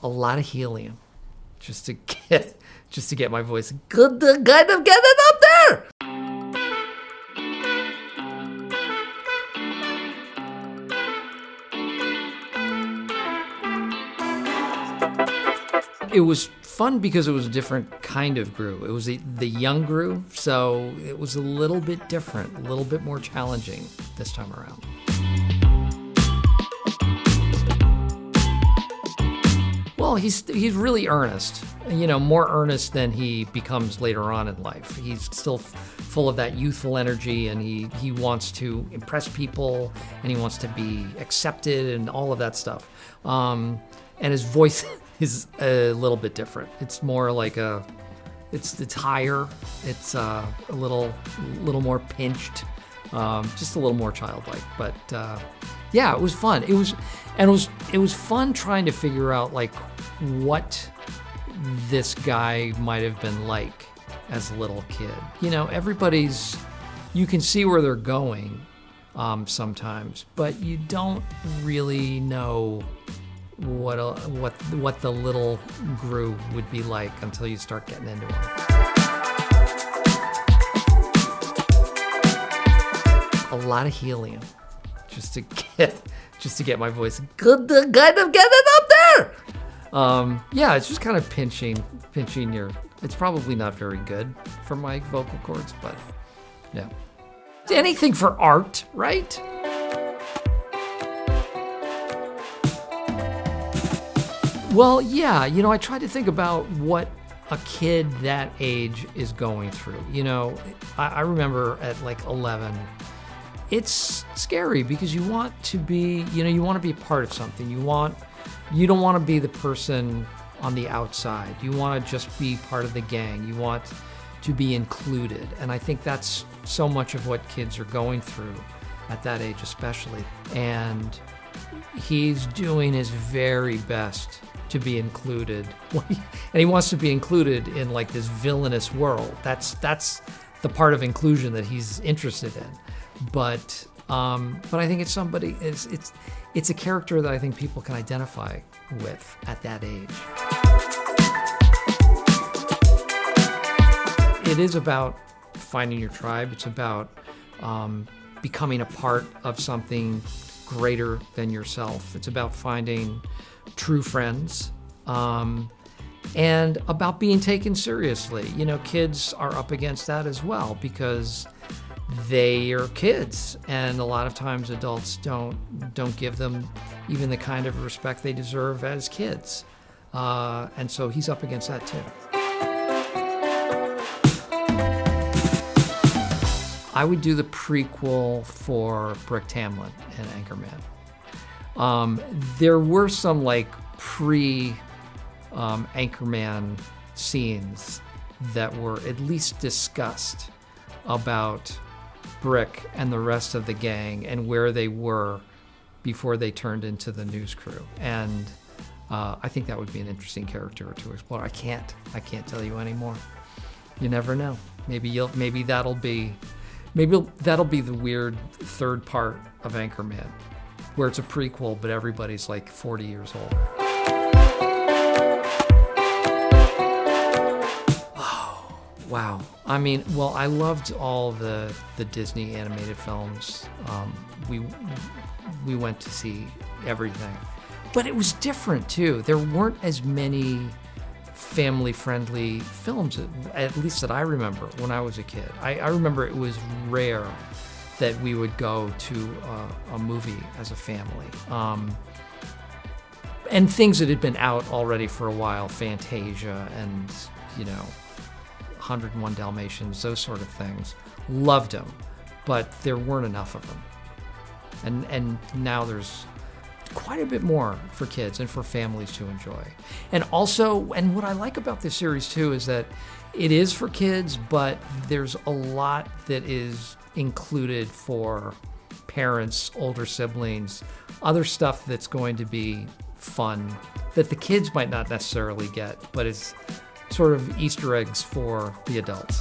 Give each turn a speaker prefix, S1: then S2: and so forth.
S1: A lot of helium, just to get my voice good to kind of get it up there. It was fun because it was a different kind of Gru. It was the young Gru, so it was a little bit different, a little bit more challenging this time around. Well, he's really earnest, more earnest than he becomes later on in life. He's still full of that youthful energy, and he wants to impress people, and he wants to be accepted and all of that stuff. And his voice is a little bit different. It's more like it's higher. It's a little more pinched, just a little more childlike. But yeah, it was fun. It was fun trying to figure out what this guy might have been like as a little kid. You can see where they're going sometimes, but you don't really know what the little Gru would be like until you start getting into it. A lot of helium, just to get my voice good to kind of get it up there. Yeah, it's just kind of pinching your. It's probably not very good for my vocal cords, but yeah, anything for art, right? Well, yeah, I try to think about what a kid that age is going through. I remember at 11, it's scary because you want to be, you want to be a part of something. You don't want to be the person on the outside. You want to just be part of the gang. You want to be included. And I think that's so much of what kids are going through at that age especially. And he's doing his very best to be included, and he wants to be included in this villainous world. That's the part of inclusion that he's interested in. But I think it's a character that I think people can identify with at that age. It is about finding your tribe. It's about becoming a part of something greater than yourself. It's about finding true friends, and about being taken seriously. Kids are up against that as well because they are kids, and a lot of times adults don't give them even the kind of respect they deserve as kids. And so he's up against that too. I would do the prequel for Brick Tamland and Anchorman. There were some pre-Anchorman scenes that were at least discussed about Brick and the rest of the gang and where they were before they turned into the news crew. And I think that would be an interesting character to explore. I can't tell you anymore. You never know. Maybe that'll be the weird third part of Anchorman, where it's a prequel, but everybody's 40 years older. Oh, wow. I loved all the Disney animated films. We went to see everything. But it was different, too. There weren't as many family-friendly films, at least that I remember when I was a kid. I remember it was rare that we would go to a movie as a family. And things that had been out already for a while, Fantasia and, 101 Dalmatians, those sort of things. Loved them, but there weren't enough of them. And now there's quite a bit more for kids and for families to enjoy. And what I like about this series too is that it is for kids, but there's a lot that is included for parents, older siblings, other stuff that's going to be fun that the kids might not necessarily get, but it's sort of Easter eggs for the adults.